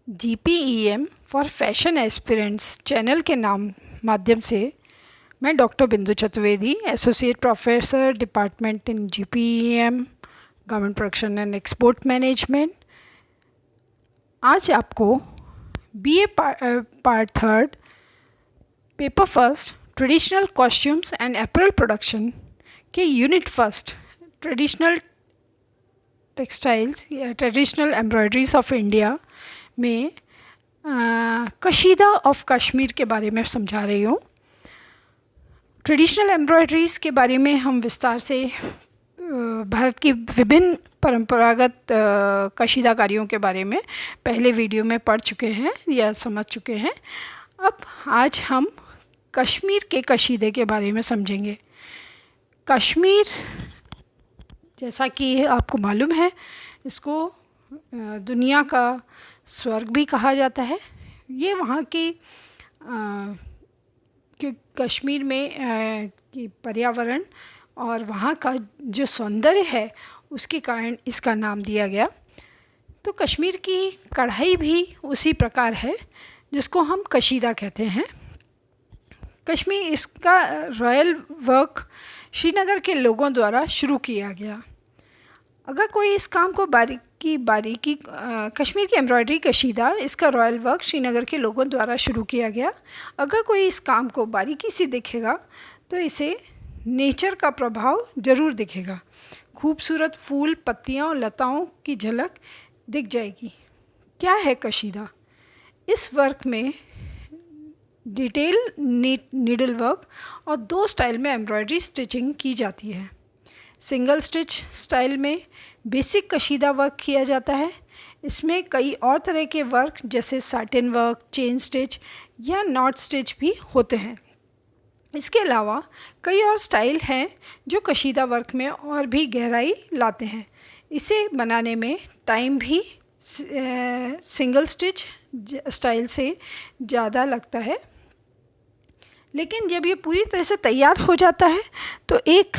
GPEM for fashion aspirants channel के माध्यम से मैं डॉक्टर बिंदु Chaturvedi, associate professor department in GPEM government production and export management, आज आपको BA part third paper first traditional costumes and apparel production के unit first traditional textiles या traditional embroideries of India में कशीदा ऑफ कश्मीर के बारे में समझा रही हूँ। ट्रेडिशनल एम्ब्रॉयडरीज के बारे में हम विस्तार से भारत की विभिन्न परंपरागत कशीदाकारियों के बारे में पहले वीडियो में पढ़ चुके हैं या समझ चुके हैं। अब आज हम कश्मीर के कशीदे के बारे में समझेंगे। कश्मीर, जैसा कि आपको मालूम है, इसको दुनिया का स्वर्ग भी कहा जाता है। ये वहाँ की कश्मीर में की पर्यावरण और वहाँ का जो सौंदर्य है उसके कारण इसका नाम दिया गया। तो कश्मीर की कढ़ाई भी उसी प्रकार है जिसको हम कशीदा कहते हैं। कश्मीर, इसका रॉयल वर्क श्रीनगर के लोगों द्वारा शुरू किया गया। अगर कोई इस काम को बारीकी कश्मीर की एम्ब्रॉयडरी कशीदा, इसका रॉयल वर्क श्रीनगर के लोगों द्वारा शुरू किया गया। अगर कोई इस काम को बारीकी से देखेगा तो इसे नेचर का प्रभाव ज़रूर दिखेगा। खूबसूरत फूल, पत्तियाँ और लताओं की झलक दिख जाएगी। क्या है कशीदा? इस वर्क में डिटेल नीडल वर्क और 2 स्टाइल में एम्ब्रॉयडरी स्टिचिंग की जाती है। सिंगल स्टिच स्टाइल में बेसिक कशीदा वर्क किया जाता है। इसमें कई और तरह के वर्क जैसे साटिन वर्क, चेन स्टिच या नॉट स्टिच भी होते हैं। इसके अलावा कई और स्टाइल हैं जो कशीदा वर्क में और भी गहराई लाते हैं। इसे बनाने में टाइम भी सिंगल स्टिच स्टाइल से ज़्यादा लगता है, लेकिन जब ये पूरी तरह से तैयार हो जाता है तो एक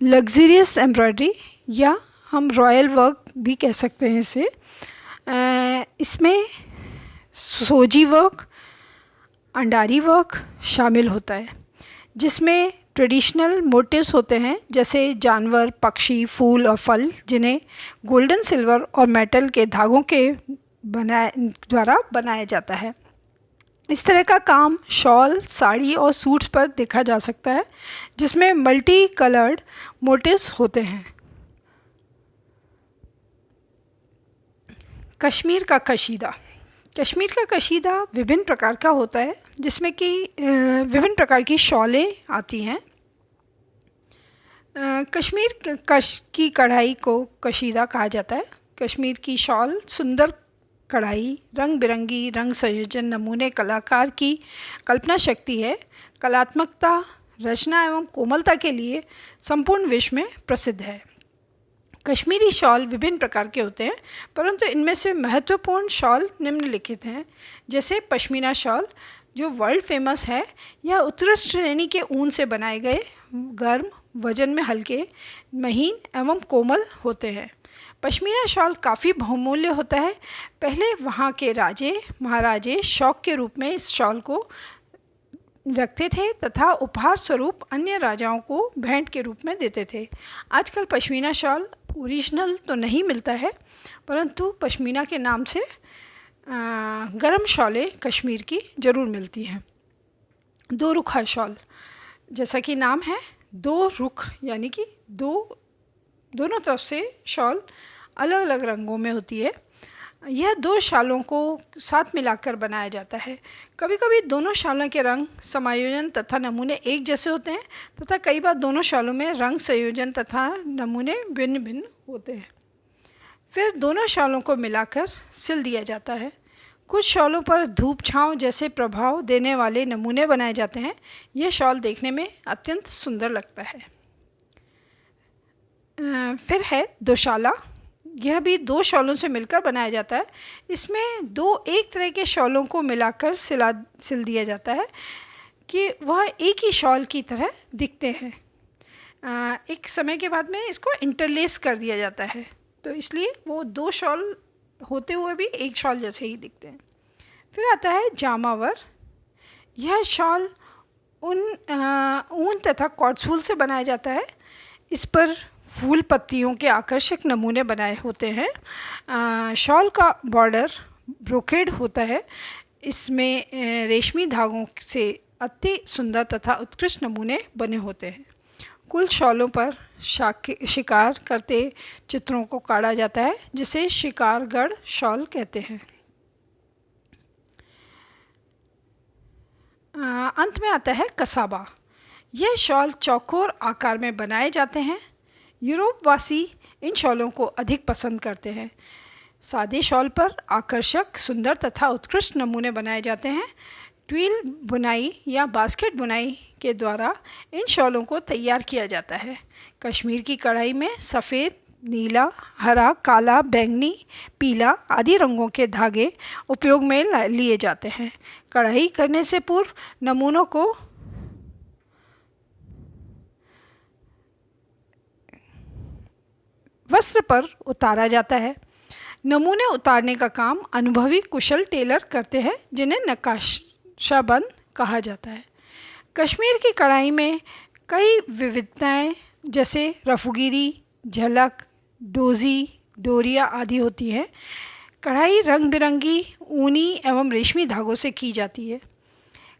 लग्जरियस एम्ब्रॉयडरी या हम रॉयल वर्क भी कह सकते हैं इसे। इसमें सोजी वर्क, अंडारी वर्क शामिल होता है, जिसमें ट्रेडिशनल मोटिव्स होते हैं जैसे जानवर, पक्षी, फूल और फल, जिन्हें गोल्डन, सिल्वर और मेटल के धागों के द्वारा बनाया जाता है। इस तरह का काम शॉल, साड़ी और सूट्स पर देखा जा सकता है, जिसमें मल्टी कलर्ड मोटिव्स होते हैं। कश्मीर का कशीदा विभिन्न प्रकार का होता है, जिसमें कि विभिन्न प्रकार की शॉलें आती हैं। कश्मीर की कढ़ाई को कशीदा कहा जाता है। कश्मीर की शॉल सुंदर कढ़ाई, रंग बिरंगी रंग संयोजन, नमूने, कलाकार की कल्पना शक्ति है। कलात्मकता, रचना एवं कोमलता के लिए संपूर्ण विश्व में प्रसिद्ध है। कश्मीरी शॉल विभिन्न प्रकार के होते हैं, परंतु इनमें से महत्वपूर्ण शॉल निम्नलिखित हैं, जैसे पश्मीना शॉल जो वर्ल्ड फेमस है। यह उत्कृष्ट श्रेणी के ऊन से बनाए गए, गर्म, वजन में हल्के, महीन एवं कोमल होते हैं। पश्मीना शॉल काफ़ी बहुमूल्य होता है। पहले वहाँ के राजे महाराजे शौक के रूप में इस शॉल को रखते थे तथा उपहार स्वरूप अन्य राजाओं को भेंट के रूप में देते थे। आजकल पश्मीना शॉल ओरिजिनल तो नहीं मिलता है, परंतु पश्मीना के नाम से गर्म शॉलें कश्मीर की ज़रूर मिलती हैं। 2 रुखा शॉल, जैसा कि नाम है, 2 रुख यानी कि दोनों तरफ से शॉल अलग अलग रंगों में होती है। यह 2 शालों को साथ मिलाकर बनाया जाता है। कभी कभी दोनों शालों के रंग समायोजन तथा नमूने एक जैसे होते हैं तथा कई बार दोनों शालों में रंग संयोजन तथा नमूने भिन्न भिन्न होते हैं। फिर दोनों शालों को मिलाकर सिल दिया जाता है। कुछ शॉलों पर धूप छांव जैसे प्रभाव देने वाले नमूने बनाए जाते हैं। यह शॉल देखने में अत्यंत सुंदर लगता है। फिर है दोशाला। यह भी 2 शॉलों से मिलकर बनाया जाता है। इसमें 2 एक तरह के शॉलों को मिलाकर सिल दिया जाता है कि वह एक ही शॉल की तरह दिखते हैं। एक समय के बाद में इसको इंटरलेस कर दिया जाता है, तो इसलिए वो 2 शॉल होते हुए भी एक शॉल जैसे ही दिखते हैं। फिर आता है जामावर। यह शॉल ऊन तथा कॉटसवूल से बनाया जाता है। इस पर फूल पत्तियों के आकर्षक नमूने बनाए होते हैं। शॉल का बॉर्डर ब्रोकेड होता है। इसमें रेशमी धागों से अति सुंदर तथा उत्कृष्ट नमूने बने होते हैं। कुल शॉलों पर शिकार करते चित्रों को काढ़ा जाता है, जिसे शिकारगढ़ शॉल कहते हैं। अंत में आता है कसाबा। यह शॉल चौकोर आकार में बनाए जाते हैं। यूरोपवासी इन शॉलों को अधिक पसंद करते हैं। सादे शॉल पर आकर्षक, सुंदर तथा उत्कृष्ट नमूने बनाए जाते हैं। ट्विल बुनाई या बास्केट बुनाई के द्वारा इन शॉलों को तैयार किया जाता है। कश्मीर की कढ़ाई में सफ़ेद, नीला, हरा, काला, बैंगनी, पीला आदि रंगों के धागे उपयोग में लिए जाते हैं। कढ़ाई करने से पूर्व नमूनों को वस्त्र पर उतारा जाता है। नमूने उतारने का काम अनुभवी कुशल टेलर करते हैं, जिन्हें नक्काशाबंद कहा जाता है। कश्मीर की कढ़ाई में कई विविधताएं जैसे रफूगिरी, झलक, डोजी, डोरिया आदि होती हैं। कढ़ाई रंग बिरंगी ऊनी एवं रेशमी धागों से की जाती है।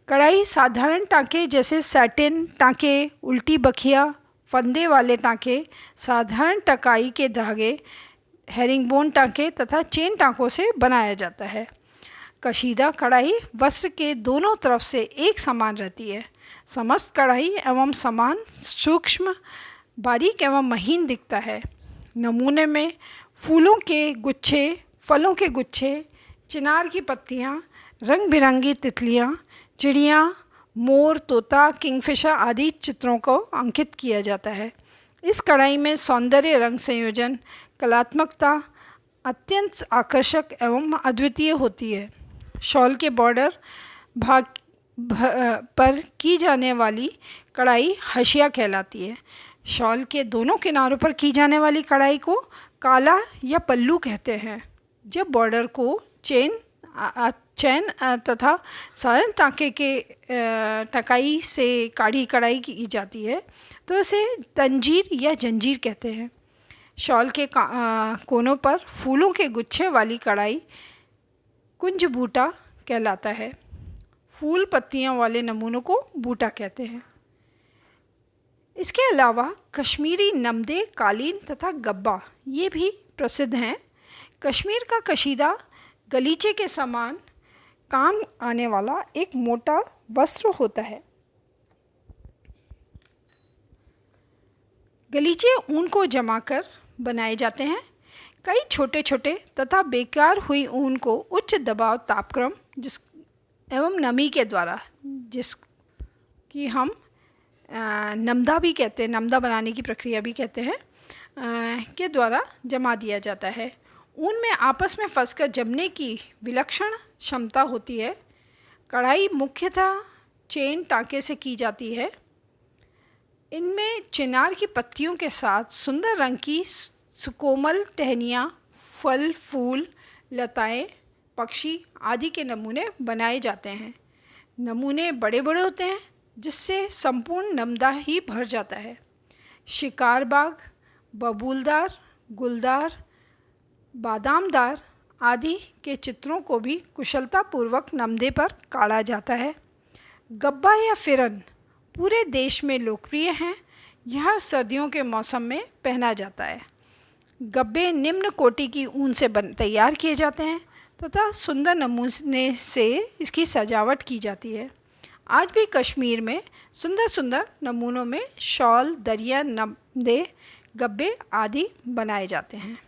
कढ़ाई साधारण टाँके जैसे सैटिन टाँके, उल्टी बखिया, फंदे वाले टाँके, साधारण टकाई के धागे, हेरिंगबोन टाँके तथा चेन टाँकों से बनाया जाता है। कशीदा कढ़ाई वस्त्र के दोनों तरफ से एक समान रहती है। समस्त कढ़ाई एवं समान, सूक्ष्म, बारीक एवं महीन दिखता है। नमूने में फूलों के गुच्छे, फलों के गुच्छे, चिनार की पत्तियाँ, रंग बिरंगी तितलियाँ, चिड़ियाँ, मोर, तोता, किंगफिशर आदि चित्रों को अंकित किया जाता है। इस कढ़ाई में सौंदर्य, रंग संयोजन, कलात्मकता अत्यंत आकर्षक एवं अद्वितीय होती है। शॉल के बॉर्डर भाग पर की जाने वाली कढ़ाई हशिया कहलाती है। शॉल के दोनों किनारों पर की जाने वाली कढ़ाई को काला या पल्लू कहते हैं। जब बॉर्डर को चैन तथा साधारण टाँके के टकाई से काढ़ी कढ़ाई की जाती है तो इसे तंजीर या जंजीर कहते हैं। शॉल के कोनों पर फूलों के गुच्छे वाली कढ़ाई कुंज बूटा कहलाता है। फूल पत्तियां वाले नमूनों को बूटा कहते हैं। इसके अलावा कश्मीरी नमदे, कालीन तथा गब्बा ये भी प्रसिद्ध हैं। कश्मीर का कशीदा गलीचे के समान काम आने वाला एक मोटा वस्त्र होता है। गलीचे ऊन को जमाकर बनाए जाते हैं। कई छोटे छोटे तथा बेकार हुई ऊन को उच्च दबाव तापक्रम एवं नमी के द्वारा, जिसकी हम नमदा भी कहते हैं, नमदा बनाने की प्रक्रिया भी कहते हैं, के द्वारा जमा दिया जाता है। ऊन में आपस में फंसकर जमने की विलक्षण क्षमता होती है। कढ़ाई मुख्यतः चेन टाँके से की जाती है। इनमें चिनार की पत्तियों के साथ सुंदर रंग की सुकोमल टहनियाँ, फल, फूल, लताएं, पक्षी आदि के नमूने बनाए जाते हैं। नमूने बड़े बड़े होते हैं, जिससे संपूर्ण नमदा ही भर जाता है। शिकार बाग, बबूलदार, गुलदार, बादामदार आदि के चित्रों को भी कुशलतापूर्वक नमदे पर काढ़ा जाता है। गब्बा या फिरन पूरे देश में लोकप्रिय हैं। यह सर्दियों के मौसम में पहना जाता है। गब्बे निम्न कोटि की ऊन से तैयार किए जाते हैं तथा सुंदर नमूने से इसकी सजावट की जाती है। आज भी कश्मीर में सुंदर सुंदर नमूनों में शॉल, दरिया, नमदे, गब्बे आदि बनाए जाते हैं।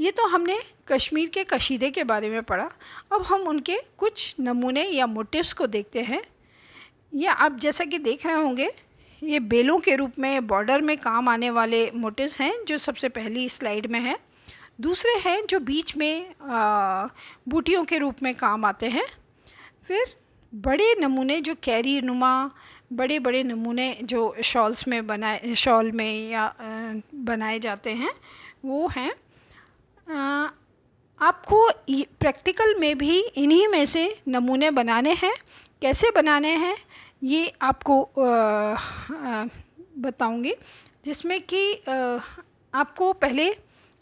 ये तो हमने कश्मीर के कशीदे के बारे में पढ़ा। अब हम उनके कुछ नमूने या मोटिव्स को देखते हैं। या आप जैसा कि देख रहे होंगे, ये बेलों के रूप में बॉर्डर में काम आने वाले मोटिव्स हैं, जो सबसे पहली स्लाइड में है। दूसरे हैं जो बीच में बूटियों के रूप में काम आते हैं। फिर बड़े नमूने जो कैरी नुमा, बड़े बड़े नमूने जो शॉल में या बनाए जाते हैं, वो हैं आपको प्रैक्टिकल में भी इन्हीं में से नमूने बनाने हैं। कैसे बनाने हैं ये आपको बताऊंगी, जिसमें कि आपको पहले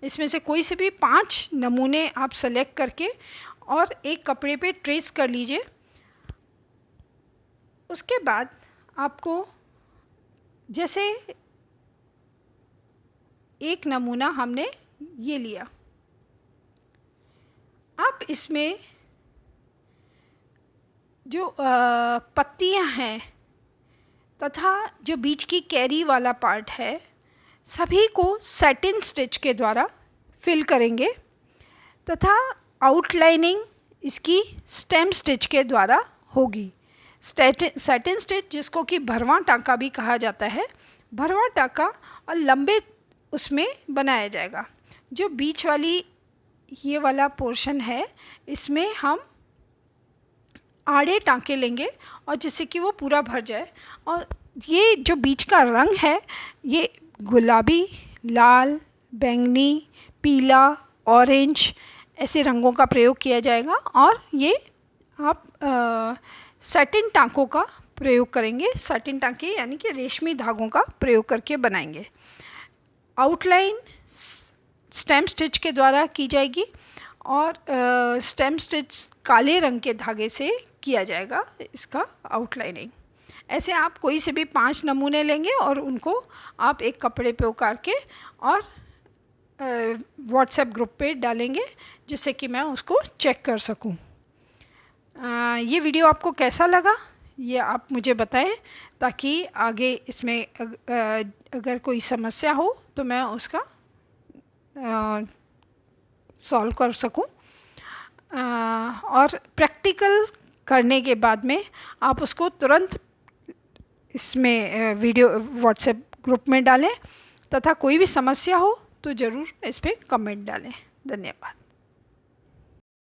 इसमें से कोई से भी 5 नमूने आप सेलेक्ट करके और एक कपड़े पे ट्रेस कर लीजिए। उसके बाद आपको जैसे एक नमूना हमने ये लिया, आप इसमें जो पत्तियां हैं तथा जो बीच की कैरी वाला पार्ट है, सभी को सैटिन स्टिच के द्वारा फिल करेंगे तथा आउटलाइनिंग इसकी स्टेम स्टिच के द्वारा होगी। सैटिन स्टिच, जिसको कि भरवां टाँका भी कहा जाता है, भरवां टाँका और लंबे उसमें बनाया जाएगा। जो बीच वाली ये वाला पोर्शन है, इसमें हम आड़े टाँके लेंगे और जिससे कि वो पूरा भर जाए। और ये जो बीच का रंग है, ये गुलाबी, लाल, बैंगनी, पीला, ऑरेंज ऐसे रंगों का प्रयोग किया जाएगा और ये आप सैटिन टाँकों का प्रयोग करेंगे। सैटिन टाँके यानी कि रेशमी धागों का प्रयोग करके बनाएंगे। आउटलाइन स्टेम स्टिच के द्वारा की जाएगी और स्टेम स्टिच काले रंग के धागे से किया जाएगा इसका आउटलाइनिंग। ऐसे आप कोई से भी 5 नमूने लेंगे और उनको आप एक कपड़े पे उतार के और व्हाट्सएप ग्रुप पे डालेंगे, जिससे कि मैं उसको चेक कर सकूं। ये वीडियो आपको कैसा लगा ये आप मुझे बताएं, ताकि आगे इसमें अगर कोई समस्या हो तो मैं उसका सॉल्व कर सकूं। और प्रैक्टिकल करने के बाद में आप उसको तुरंत इसमें वीडियो व्हाट्सएप ग्रुप में डालें तथा कोई भी समस्या हो तो ज़रूर इस पर कमेंट डालें। धन्यवाद।